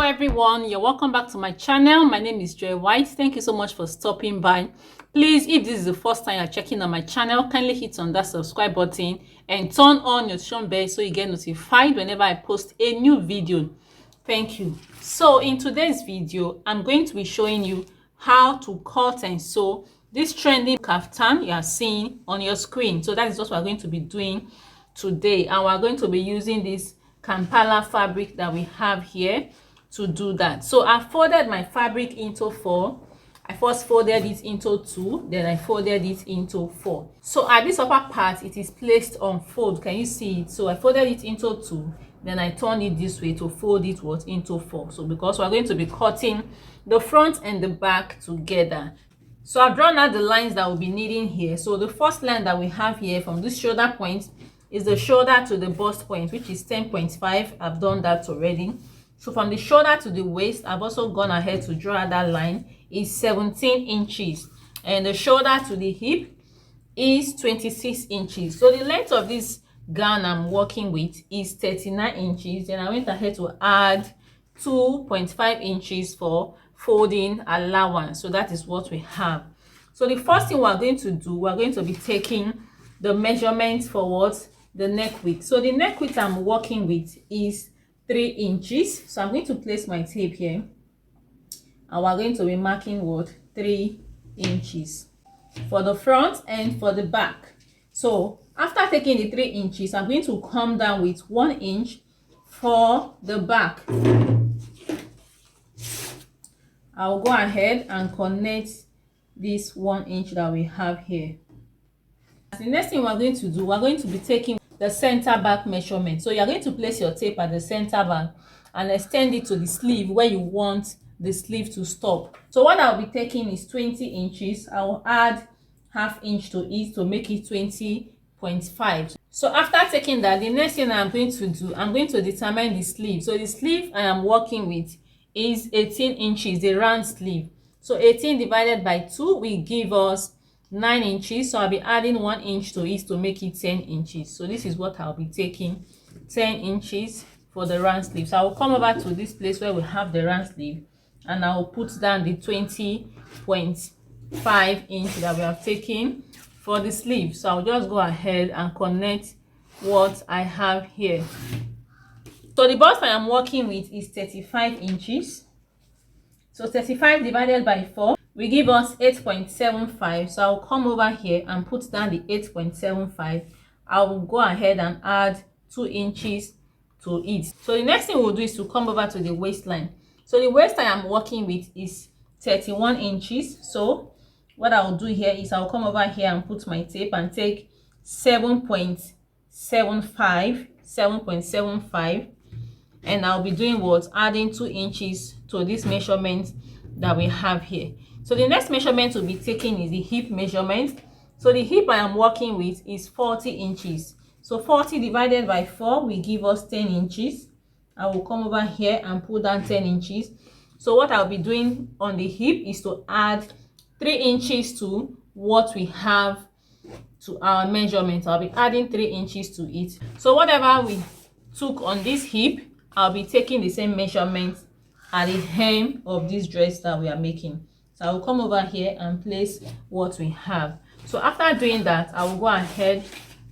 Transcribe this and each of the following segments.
Everyone, you're welcome back to my channel. My name is Joy White. Thank you so much for stopping by. Please, if this is the first time you're checking on my channel, kindly hit on that subscribe button and turn on your notification bell so you get notified whenever I post a new video. Thank you. So in today's video, I'm going to be showing you how to cut and sew this trendy kaftan you are seeing on your screen. So that is what we're going to be doing today, and we're going to be using this Kampala fabric that we have here to do that. So I folded my fabric into 4. I first folded it into 2, then I folded it into 4. So at this upper part, it is placed on fold. Can you see it? So I folded it into 2, then I turned it this way to fold it into 4. So because we're going to be cutting the front and the back together, so I've drawn out the lines that we'll be needing here. So the first line that we have here from this shoulder point is the shoulder to the bust point, which is 10.5. I've done that already. So from the shoulder to the waist, I've also gone ahead to draw that line, is 17 inches. And the shoulder to the hip is 26 inches. So the length of this gown I'm working with is 39 inches. Then I went ahead to add 2.5 inches for folding allowance. So that is what we have. So the first thing we're going to do, we're going to be taking the measurements for what? The neck width. So the neck width I'm working with is 3 inches. So I'm going to place my tape here, and we're going to be marking what? 3 inches for the front and for the back. So after taking the 3 inches, I'm going to come down with 1 inch for the back. I'll go ahead and connect this 1 inch that we have here. The next thing we're going to do, we're going to be taking the center back measurement. So you're going to place your tape at the center back and extend it to the sleeve where you want the sleeve to stop. So what I'll be taking is 20 inches. I'll add ½ inch to it to make it 20.5. So after taking that, the next thing I'm going to do, I'm going to determine the sleeve. So the sleeve I am working with is 18 inches, the round sleeve. So 18 divided by 2 will give us 9 inches. So I'll be adding 1 inch to it to make it 10 inches. So this is what I'll be taking, 10 inches for the round sleeve. So I will come over to this place where we have the round sleeve, and I will put down the 20.5 inch that we have taken for the sleeve. So I'll just go ahead and connect what I have here. So the bust I am working with is 35 inches. So 35 divided by 4 will give us 8.75. So I'll come over here and put down the 8.75. I will go ahead and add 2 inches to it. So the next thing we'll do is to come over to the waistline. So the waist I am working with is 31 inches. So what I'll do here is I'll come over here and put my tape and take 7.75, and I'll be doing what? Adding 2 inches to this measurement that we have here. So the next measurement we'll be taking is the hip measurement. So the hip I am working with is 40 inches. So 40 divided by 4 will give us 10 inches. I will come over here and put down 10 inches. So what I'll be doing on the hip is to add 3 inches to what we have to our measurement. I'll be adding 3 inches to it. So whatever we took on this hip, I'll be taking the same measurement at the hem of this dress that we are making. So I will come over here and place what we have. So after doing that, I will go ahead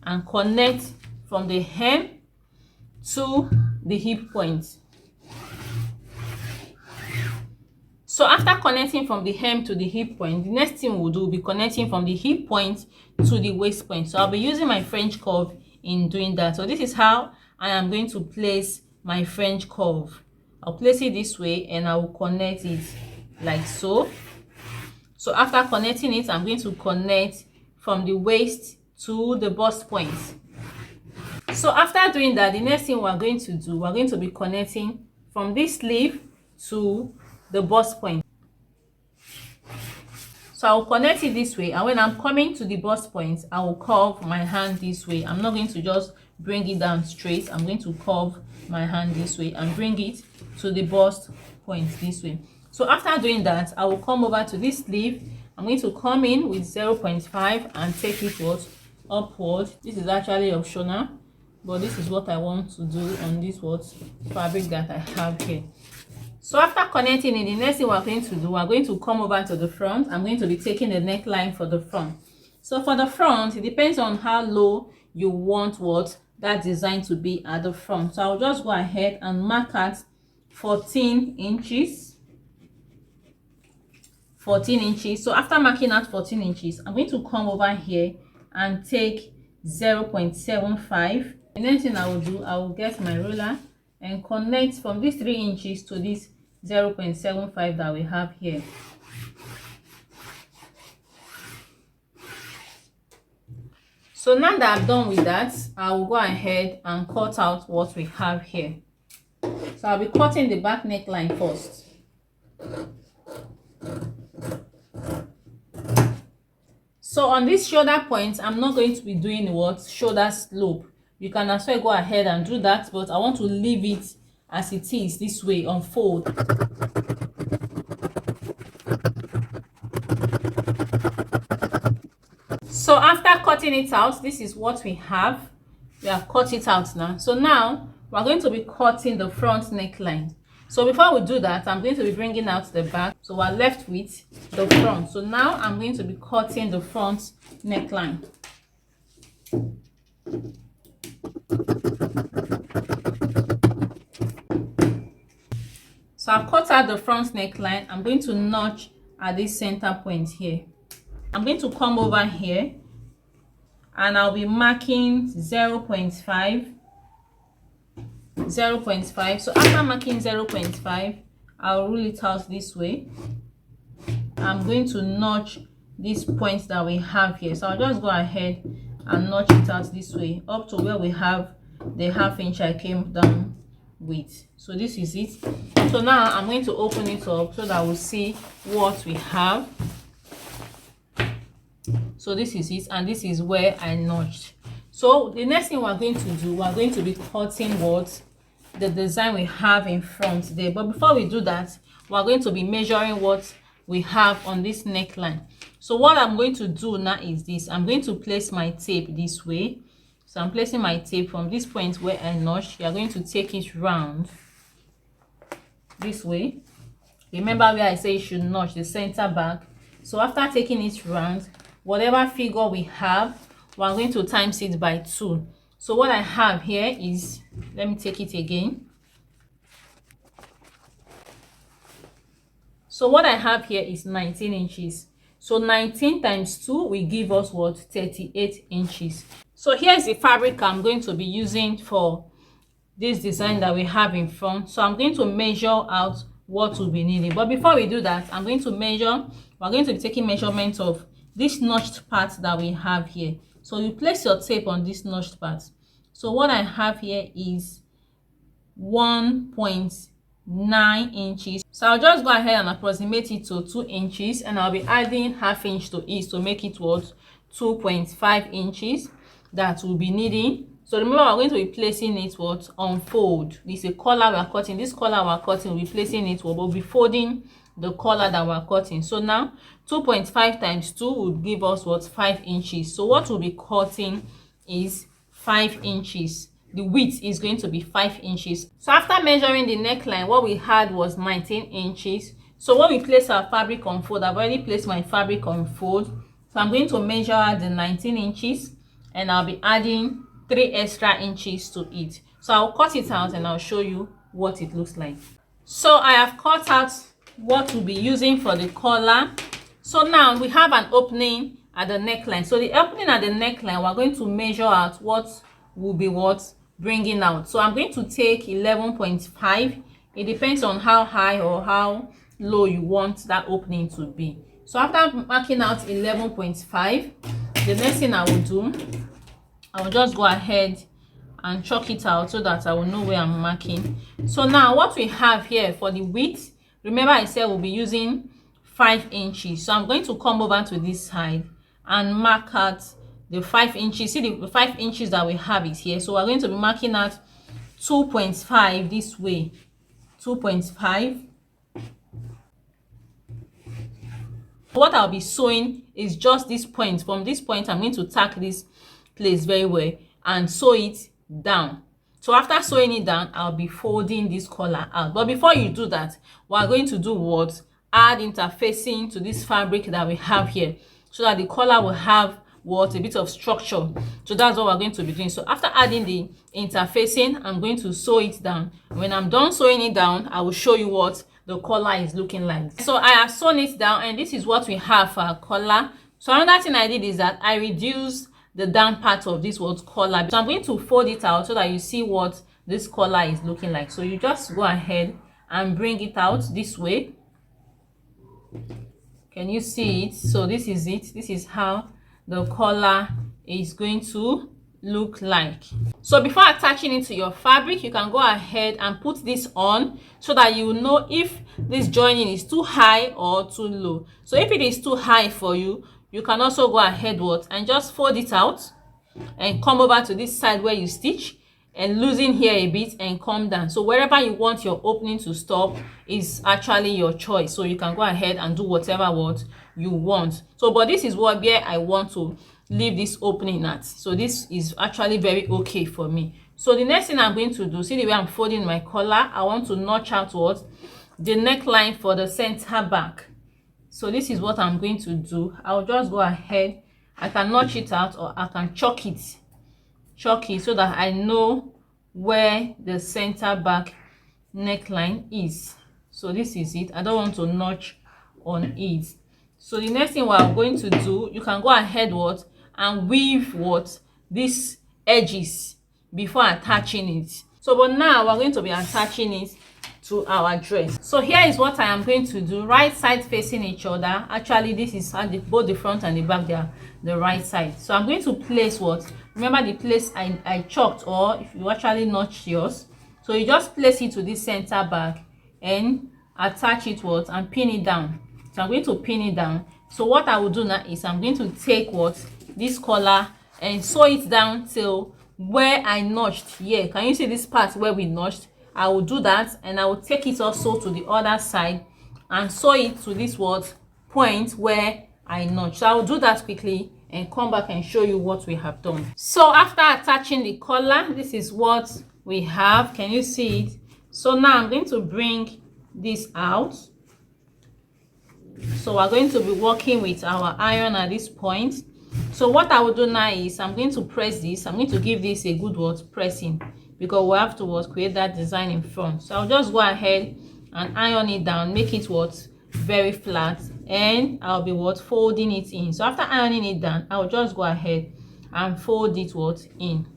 and connect from the hem to the hip point. So after connecting from the hem to the hip point, the next thing we'll do will be connecting from the hip point to the waist point. So I'll be using my French curve in doing that. So this is how I am going to place my French curve. I'll place it this way and I will connect it like so. So after connecting it, I'm going to connect from the waist to the bust point. So after doing that, the next thing we're going to do, we're going to be connecting from this sleeve to the bust point. So I'll connect it this way, and when I'm coming to the bust point, I will curve my hand this way. I'm not going to just bring it down straight. I'm going to curve my hand this way and bring it to the bust point this way. So after doing that, I will come over to this sleeve. I'm going to come in with 0.5 and take it upward. This is actually optional, but this is what I want to do on this fabric that I have here. So after connecting it, the next thing we're going to do, we're going to come over to the front. I'm going to be taking the neckline for the front. So for the front, it depends on how low you want what that design to be at the front. So I'll just go ahead and mark at 14 inches. 14 inches. So after marking out 14 inches, I'm going to come over here and take 0.75. The next thing I will do, I will get my ruler and connect from this 3 inches to this 0.75 that we have here. So now that I'm done with that, I will go ahead and cut out what we have here. So I'll be cutting the back neckline first. So on this shoulder point, I'm not going to be doing what shoulder slope. You can as well go ahead and do that, but I want to leave it as it is this way, unfold. So after cutting it out, this is what we have. We have cut it out now. So now we're going to be cutting the front neckline. So before we do that, I'm going to be bringing out the back. So we're left with the front. So now I'm going to be cutting the front neckline. So I've cut out the front neckline. I'm going to notch at this center point here. I'm going to come over here and I'll be marking 0.5. 0.5. So after marking 0.5, I'll rule it out this way. I'm going to notch this point that we have here. So I'll just go ahead and notch it out this way up to where we have the ½ inch I came down with. So this is it. So now I'm going to open it up so that we'll see what we have. So this is it, and this is where I notched. So the next thing we're going to do, we're going to be cutting what the design we have in front there. But before we do that, we're going to be measuring what we have on this neckline. So what I'm going to do now is this. I'm going to place my tape this way. So I'm placing my tape from this point where I notched. You're going to take it round this way. Remember where I say you should notch the center back. So after taking it round, whatever figure we have, we're going to times it by 2. So what I have here is, let me take it again. So what I have here is 19 inches. So 19 times 2 will give us what? 38 inches. So here's the fabric I'm going to be using for this design that we have in front. So I'm going to measure out what we'll be needing. But before we do that, I'm going to measure, we're going to be taking measurements of this notched part that we have here. So you place your tape on this notched part. So what I have here is 1.9 inches. So I'll just go ahead and approximate it to 2 inches, and I'll be adding ½ inch to it to make it what? 2.5 inches that we'll be needing. So remember, we're going to be placing it what? Unfold. This is a collar we're cutting. This collar we're cutting, we'll be placing it, we'll be folding the collar that we're cutting. So now 2.5 times 2 will give us what? 5 inches. So what we'll be cutting is 5 inches. The width is going to be 5 inches. So after measuring the neckline, what we had was 19 inches. So when we place our fabric on fold, I've already placed my fabric on fold. So I'm going to measure the 19 inches and I'll be adding 3 extra inches to it. So I'll cut it out and I'll show you what it looks like. So I have cut out what we'll be using for the collar. So now we have an opening at the neckline. So the opening at the neckline, we're going to measure out what will be what bringing out. So I'm going to take 11.5. It depends on how high or how low you want that opening to be. So after marking out 11.5, the next thing I will do, I will just go ahead and chalk it out so that I will know where I'm marking. So now what we have here for the width, remember I said we'll be using 5 inches. So I'm going to come over to this side and mark out the 5 inches. See, the 5 inches that we have is here. So we're going to be marking out 2.5 this way. 2.5. What I'll be sewing is just this point. From this point, I'm going to tack this place very well and sew it down. So after sewing it down, I'll be folding this collar out. But before you do that, we're going to do what? Add interfacing to this fabric that we have here, so that the collar will have what? A bit of structure. So that's what we're going to be doing. So after adding the interfacing, I'm going to sew it down. When I'm done sewing it down, I will show you what the collar is looking like. So I have sewn it down, and this is what we have for our collar. So another thing I did is that I reduced the down part of this what collar. So I'm going to fold it out so that you see what this collar is looking like. So you just go ahead and bring it out this way. Can you see it? So this is it. This is how the collar is going to look like. So before attaching it to your fabric, you can go ahead and put this on so that you will know if this joining is too high or too low. So if it is too high for you, you can also go ahead and just fold it out and come over to this side where you stitch and loosen here a bit and come down. So wherever you want your opening to stop is actually your choice. So you can go ahead and do whatever what you want. So but this is where I want to leave this opening at. So this is actually very okay for me. So the next thing I'm going to do, see the way I'm folding my collar, I want to notch out what? The neckline for the center back. So this is what I'm going to do. I'll just go ahead. I can notch it out, or I can chalk it so that I know where the center back neckline is. So this is it. I don't want to notch on it. So the next thing what I'm going to do, you can go ahead and weave these edges before attaching it. So but now we're going to be attaching it to our dress. So here is what I am going to do. Right side facing each other. Actually this is both the front and the back, they are the right side. So I'm going to place remember the place I chalked, or if you actually notch yours, so you just place it to this center back and attach it and pin it down. So I'm going to pin it down. So what I will do now is I'm going to take this collar and sew it down till where I notched here. Can you see this part where we notched? I will do that, and I will take it also to the other side and sew it to this point where I notched. So I will do that quickly and come back and show you what we have done. So after attaching the collar, this is what we have. Can you see it? So now I'm going to bring this out. So we're going to be working with our iron at this point. So what I will do now is I'm going to press this. I'm going to give this a good pressing, because we have to create that design in front. So I'll just go ahead and iron it down, make it very flat, and I'll be folding it in. So after ironing it down, I'll just go ahead and fold it in.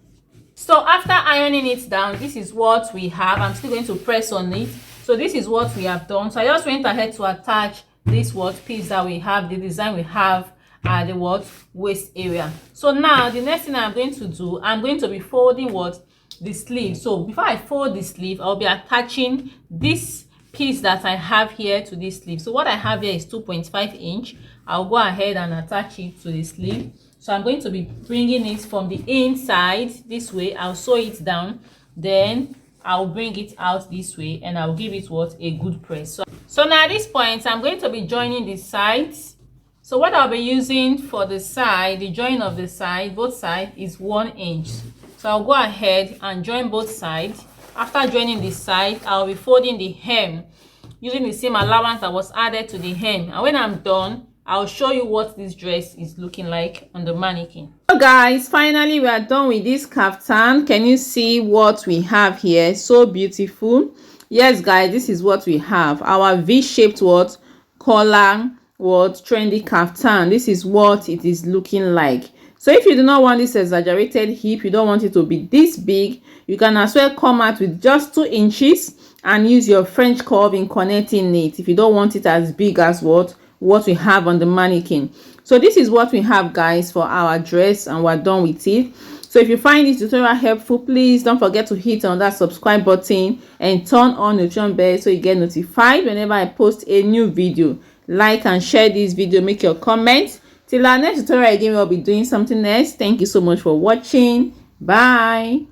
So after ironing it down, this is what we have. I'm still going to press on it. So this is what we have done. So I just went ahead to attach this piece that we have, the design we have at the waist area. So now the next thing I'm going to do, I'm going to be folding the sleeve. So before I fold the sleeve, I'll be attaching this piece that I have here to this sleeve. So what I have here is 2.5 inch. I'll go ahead and attach it to the sleeve. So I'm going to be bringing it from the inside this way. I'll sew it down, then I'll bring it out this way, and I'll give it a good press. So now at this point, I'm going to be joining the sides. So what I'll be using for the side, the join of the side, both sides, is 1 inch. So I'll go ahead and join both sides. After joining the side, I'll be folding the hem using the same allowance that was added to the hem. And when I'm done, I'll show you what this dress is looking like on the mannequin. So guys, finally we are done with this kaftan. Can you see what we have here? So beautiful. Yes guys, this is what we have. Our V-shaped collar trendy kaftan. This is what it is looking like. So if you do not want this exaggerated hip, you don't want it to be this big, you can as well come out with just 2 inches and use your French curve in connecting it if you don't want it as big as what we have on the mannequin. So this is what we have guys for our dress, and we're done with it. So if you find this tutorial helpful, please don't forget to hit on that subscribe button and turn on the notification bell so you get notified whenever I post a new video. Like and share this video, make your comments. Till our next tutorial again, we'll be doing something else. Thank you so much for watching. Bye.